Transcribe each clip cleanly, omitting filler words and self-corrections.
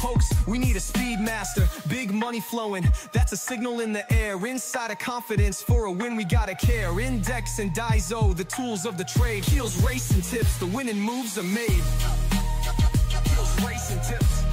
hoax, we need a speed master. Big money flowing, that's a signal in the air. Inside of confidence, for a win we gotta care. Index and Daiso, the tools of the trade. Heels, racing tips, the winning moves are made. Heels, racing tips.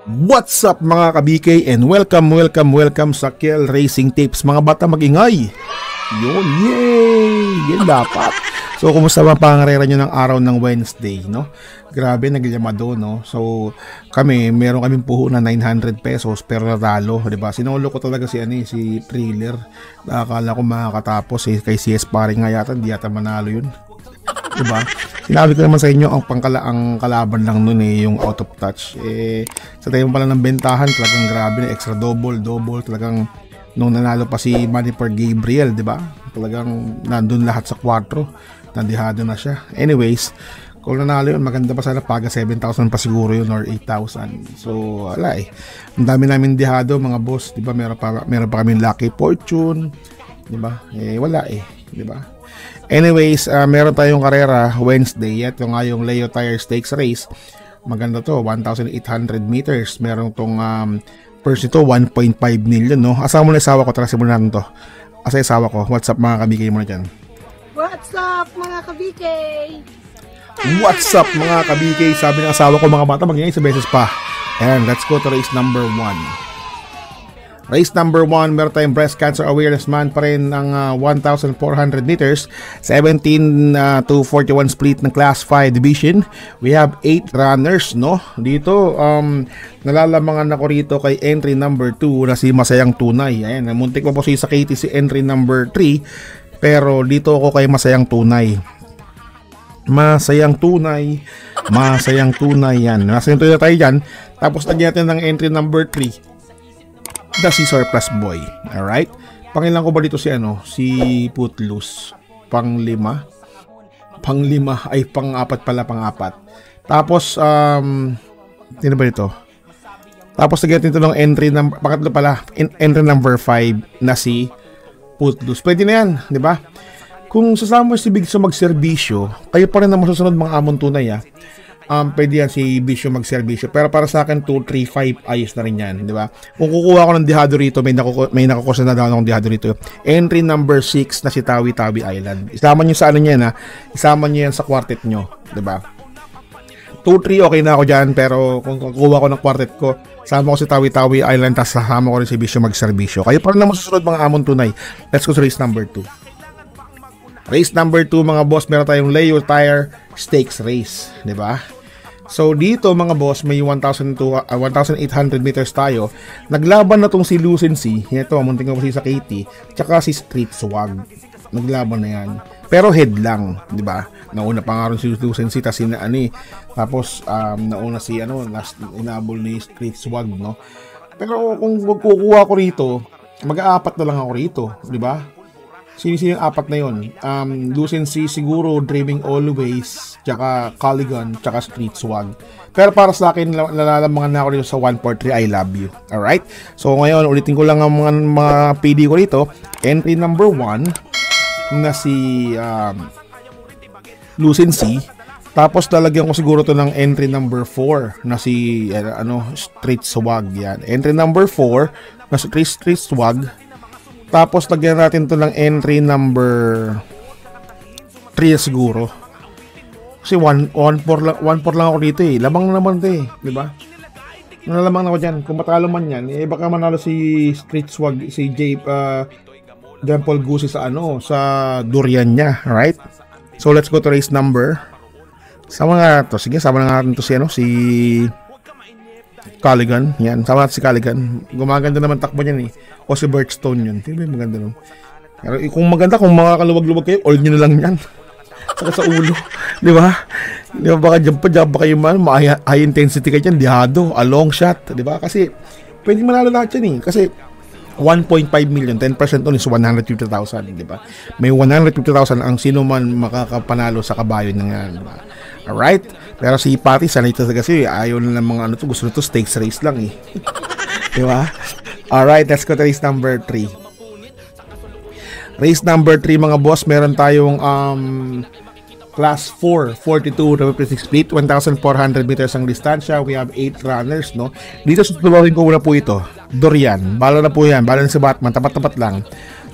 What's up mga ka-BK and welcome sa Kel Racing Tips. Mga bata magingay. Yun, yay! Yan dapat. So, kumusta ba pangarera nyo ng araw ng Wednesday, no? Grabe, nagyamado, no? So, meron kaming puho na 900 pesos pero natalo, di ba? Sinolo ko talaga si Thriller. Akala ko makakatapos kay CS paring nga yata, hindi yata manalo yun. Diba? Sinabi ko naman sa inyo ang kalaban lang nun yung out of touch. Sa tayo pala ng bentahan, talagang grabe na extra double talagang nung nanalo pa si Maniper Gabriel, diba? Talagang nandun lahat sa 4, nandihado na siya. Anyways, kung nanalo yun, maganda pa sana, paga 7,000 pa siguro yun or 8,000. So wala ang dami namin dihado mga boss, diba? Meron pa kami Lucky Fortune, diba? Wala diba? Anyways, meron tayong karera Wednesday. Ito nga yung Leo Tire Stakes Race. Maganda to, 1,800 meters. Meron tong first ito, 1.5 million, no? Asama mo na isawa ko, tara simulan natin to. Asa isawa ko, what's up mga ka-BK mo na dyan? What's up mga ka-BK? What's up mga ka-BK? Sabi ng asawa ko mga bata, mag-ingay sa beses pa. And let's go to race number 1. Race number 1, meron tayong breast cancer awareness month pa rin ng 1,400 meters, 17 to 41 split ng class 5 division. We have 8 runners, no? Dito, nalalamangan ako rito kay entry number 2 na si Masayang Tunay. Ayan, muntik pa po sa Katie si entry number 3, pero dito ako kay Masayang Tunay. Masayang tunay yan. Masayang tunay tayo dyan. Tapos lagyan natin ng entry number 3. The Caesar Plus Boy. Alright? Pangilan ko ba dito si Footloose? Pang-5 ay pang-4 pala, pang-4. Tapos sino ba dito? Tapos lagyan ito ng entry number, pangatlo pala, entry number 5 na si Footloose. Pwede na yan, di ba? Kung sasama si Big sa magserbisyo, kayo pa rin na masusunod mga amon tunay pwede yan si Bisyo magserbisyo. Pero para sa akin 2, 3, 5 ayos na rin yan, di ba? Kung kukuha ko ng dihado rito, may nakukusa na daw akong dihado rito. Entry number 6 na si Tawi Tawi Island. Isama nyo sa isama nyo yan sa quartet nyo, di ba? 2, 3 okay na ako dyan, pero kung kukuha ko ng quartet ko, sama ko si Tawi Tawi Island, tapos sasama ko rin si Bisyo magserbisyo. Kayo pa rin na masusunod mga amon tunay. Let's go to race number 2. Race number 2 mga boss, meron tayong Leo Tire Stakes Race, di ba? So dito mga boss, may 1,800 meters tayo. Naglaban na tong si Lucency. Ito, munting ko si sa Katie, tsaka si Street Swag. Naglaban na yan. Pero head lang, di ba? Nauna pa nga rin si Lucency, tapos nauna si inabol ni Street Swag, no? Pero kung kukuha ko rito, mag-aapat na lang ako rito, di ba? Sino yung 4 na yun? Lucency siguro, Dreaming Always, tsaka Caligan, tsaka Street Swag. Pero para sa akin, nalalamangan na ako dito sa 143 I Love You. Alright? So ngayon, ulitin ko lang ang mga PD ko dito. Entry number 1 na si Lucency. Tapos lalagyan ko siguro to ng entry number 4 na si Street Swag. Yan. Entry number 4 na si Street Swag. Tapos lagyan natin to ng entry number 3 siguro. Kasi 1-4 lang ako dito Labang na naman to di ba? Nalamang na ako diyan. Kung matalo man yan, baka manalo si Street Swag, si John Paul Gusi sa durian niya, right? So let's go to race number. Sama nga to. Sige, sama na natin to si Caligan. Yan, sama natin si Caligan. Gumaganda naman takbo niyan O si Birchstone yun. Hindi ba maganda nun? Pero kung maganda, kung makakaluwag-luwag kayo, all nyo na lang yan. Saka sa ulo. Di ba? Di ba baka dyan pa kayo high intensity kayo dyan, dihado, a long shot. Di ba? Kasi, pwede manalo lahat yan Kasi, 1.5 million, 10% on is 150,000. Di ba? May 150,000 ang sino man makakapanalo sa kabayo ng yan. Diba? Alright? Pero si Patty, sanay ito kasi, ayaw na ng mga gusto nito stakes race lang Di ba? Alright, let's go to race number 3. Race number 3 mga boss, meron tayong Class 4, 42 to 56 split, 1,400 meters ang distansya. We have 8 runners, no? Dito susulohin ko muna po ito. Dorian, bala na po yan. Bala na si Batman, tapat-tapat lang.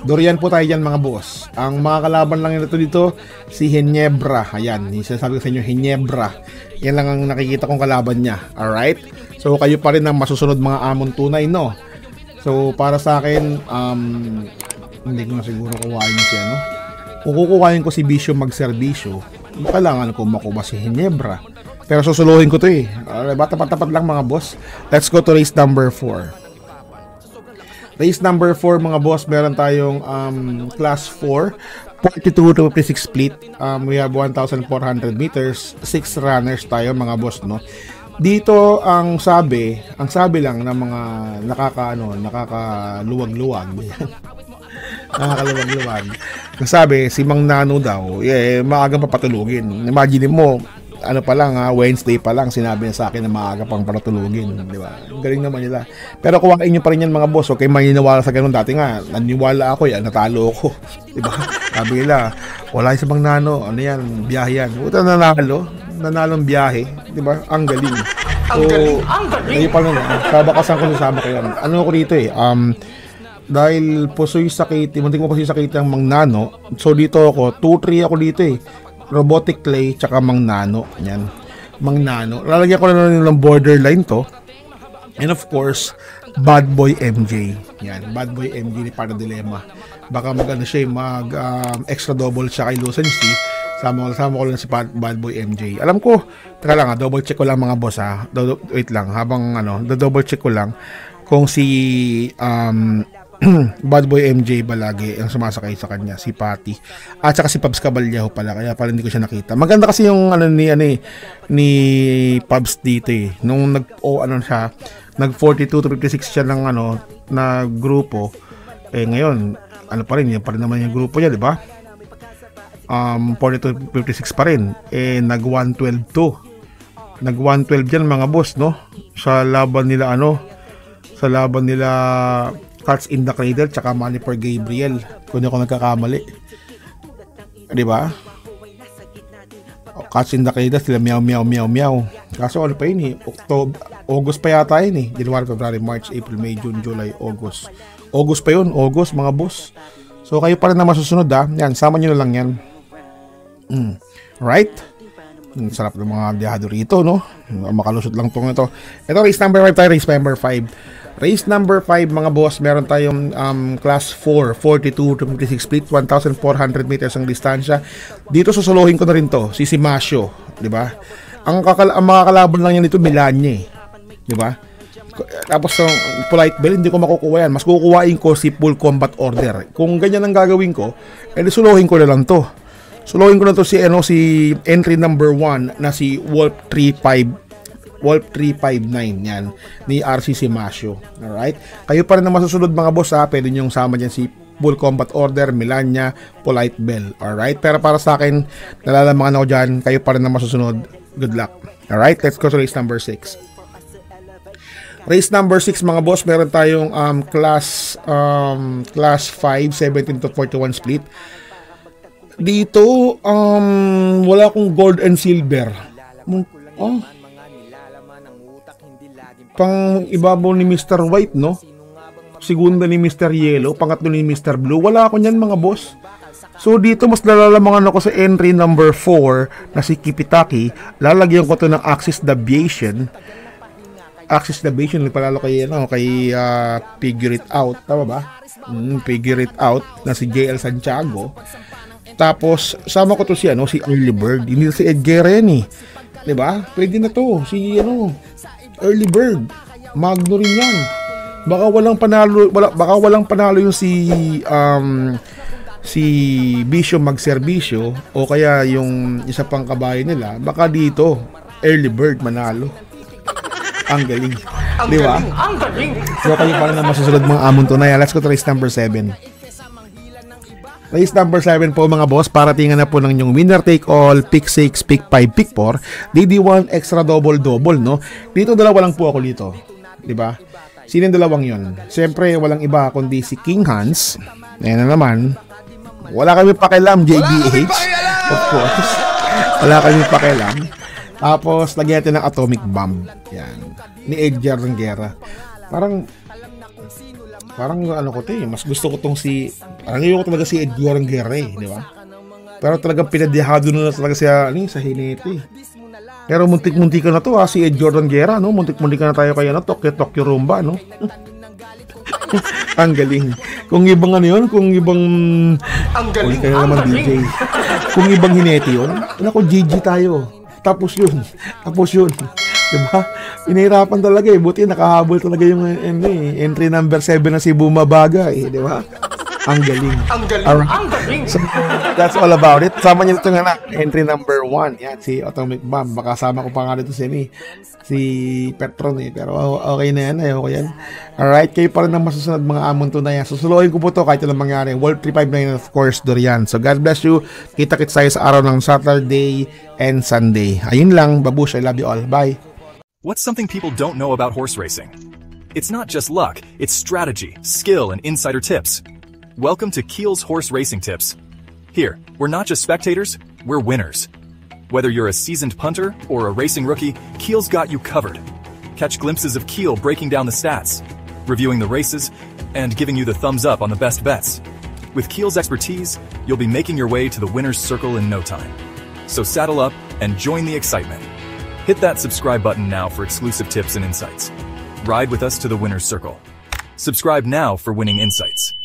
Dorian po tayo dyan mga boss. Ang mga kalaban lang ito dito, si Ginebra. Ayan, sinasabi ko sa inyo, Ginebra. Yan lang ang nakikita kong kalaban niya. Alright? So kayo pa rin ang masusunod mga amon tunay, no? So para sa akin, hindi ko na siguro kuhain si ano. Kung kukuhain ko si Bisyo magserbisyo, kailangan ko makuha si Ginebra. Pero susuluhin ko to eh. Tapat-tapat lang mga boss. Let's go to race number 4. Race number 4 mga boss, meron tayong class 4, 42 to 56 split. We have 1,400 meters, 6 runners tayo mga boss, no? Dito ang sabi lang ng mga nakakaluwag-luwag. Nakakaluwag-luwag. Ang sabi, si Mang Nano daw, maagang papatulugin. Imagine mo, ano pa lang, Wednesday pa lang, sinabi niya sa akin na maaga pang patulugin, di ba? Galing naman nila. Pero kuhain nyo pa rin yan mga boss, okay, maniniwala sa ganun. Dati nga, naniwala ako, natalo ako. Di ba? Sabi nila, wala yung sa Mang Nano, ano yan, biyahe yan. Buta nanalong biyahe, di ba? Ang galing. So, ang galing pa nun, sabakasan ko nasama ko yan. Ano ko dito dahil puso'y sakit, muntik mo kasi sakit ang Mang Nano, so dito ako, 2-3 ako dito Robotic Clay, tsaka Mang Nano. Yan, Mang Nano. Lalagyan ko na ng borderline to. And of course, Bad Boy MJ. Yan, Bad Boy MJ ni Para Dilema. Baka mag-ano siya, extra double siya kay Lucen C. Sama ko lang si Bad Boy MJ. Alam ko, teka lang double check ko lang mga boss wait lang, habang double check ko lang kung si Bad Boy MJ ba lagi ang sumasakay sa kanya, si Patty at saka si Pabs Caballejo pala, kaya pala hindi ko siya nakita. Maganda kasi yung ni Pabs dito nung nag 42 to 56 siya ng na grupo, ngayon pa rin yan pa rin naman yung grupo niya, di ba? 42 to 56 pa rin, nag 112 to nag 112 yan mga boss, no? Sa laban nila Cats in the Cradle tsaka Money for Gabriel, kung hindi ako nagkakamali, di ba? Cats in the Cradle sila meow meow meow meow. Kaso ano pa yun August pa yata yun January, February, March, April, May, June, July, August pa yun, August mga boss. So kayo pa rin na masusunod yan, sama nyo na lang yan. Right? Sarap ng mga biyahado rito, no? Makalusot lang tong ito. Ito race number 5 tayo, race number 5. Race number 5 mga boss, meron tayong class 4, 42 to 56 split, 1,400 meters ang distansya. Dito susuluhin ko na rin to, si Simasio, di ba? Ang mga kalaban lang yan dito, Milanye, di ba? Tapos yung Polite Bell, hindi ko makukuha yan. Mas kukuhain ko si Full Combat Order. Kung ganyan ang gagawin ko, suluhin ko na lang to. Suluhin ko na to si entry number 1 na si Wolf 359 yan ni RC Simasio. Alright? Kayo pa rin na masusunod mga boss pwede nyo sama dyan si Full Combat Order, Milanya, Polite Bell. Alright? Pero para sa akin, nalalamangan ako dyan, kayo pa rin na masusunod. Good luck. Alright? Let's go to race number 6. Race number 6 mga boss, meron tayong class 5, 17 to 41 split. Dito, wala akong gold and silver. Pang ibabaw ni Mr. White, no? Segunda ni Mr. Yellow, pangatlo ni Mr. Blue. Wala ako niyan mga boss. So dito mas nalalamangan ako sa entry number 4 na si Kipitaki. Lalagyan ko to ng Axis Deviation. Axis Deviation, palalo kay Figure It Out, tama ba? Figure It Out na si JL Santiago. Tapos sama ko to si Early Bird, hindi si Edgar yan 'di ba? Pwede na to si Early Bird. Magno rin yan. Baka walang panalo yung si Bisyo magserbisyo o kaya yung isa pang kabayo nila. Baka dito Early Bird manalo. Ang galing. Di ba? Ang galing. So kayo pa rin na masusunod mga amon tunay. Let's go to race number 7. Race number 7 po mga boss, paratingan na po ng yung winner take all, pick 6, pick 5, pick 4, DD1 extra double, no? Dito dalawa lang po ako dito. 'Di ba? Sino yung dalawang 'yon? Siyempre walang iba kundi si King Hans. Ayan na naman. Wala kami pakialam, JBH. Of course. Wala kaming pakialam. Tapos, lagyan natin ng atomic bomb. Yan. Ni Edgar Rangera. Parang ano ko mas gusto ko tong parang ngayon ko talaga si Edgar Rangera di ba? Pero talagang pinadihado na talaga sa Hinete. Pero muntik-muntik na to si Edgar Rangera, no? Muntik-muntik na tayo kaya na Tokyo Rumba, no? Ang galing. Kung ibang kung ibang ang galing kayo naman DJ. Kung ibang Hinete yun, GG tayo. Tapos yun. Diba? Inahirapan talaga buti nakahabol talaga yung entry number 7 na si Bumabaga diba? Ang galing. Ang galing. So, that's all about it. Sama niyo ito nga entry number 1. Yan, si Atomic Bomb. Baka sama ko pa nga dito si Petron Pero okay na yan. Ayoko yan. Alright, kayo pa rin ang masusunod mga amon to na yan. Susuluhin ko po to kahit anong mangyari. World 359 of course, Dorian. So God bless you. Kita-kits tayo sa araw ng Saturday and Sunday. Ayun lang. Babush. I love you all. Bye. What's something people don't know about horse racing? It's not just luck, it's strategy, skill, and insider tips. Welcome to Keel's Horse Racing Tips. Here, we're not just spectators, we're winners. Whether you're a seasoned punter or a racing rookie, Keel's got you covered. Catch glimpses of Keel breaking down the stats, reviewing the races, and giving you the thumbs up on the best bets. With Keel's expertise, you'll be making your way to the winner's circle in no time. So saddle up and join the excitement. Hit that subscribe button now for exclusive tips and insights. Ride with us to the winner's circle. Subscribe now for winning insights.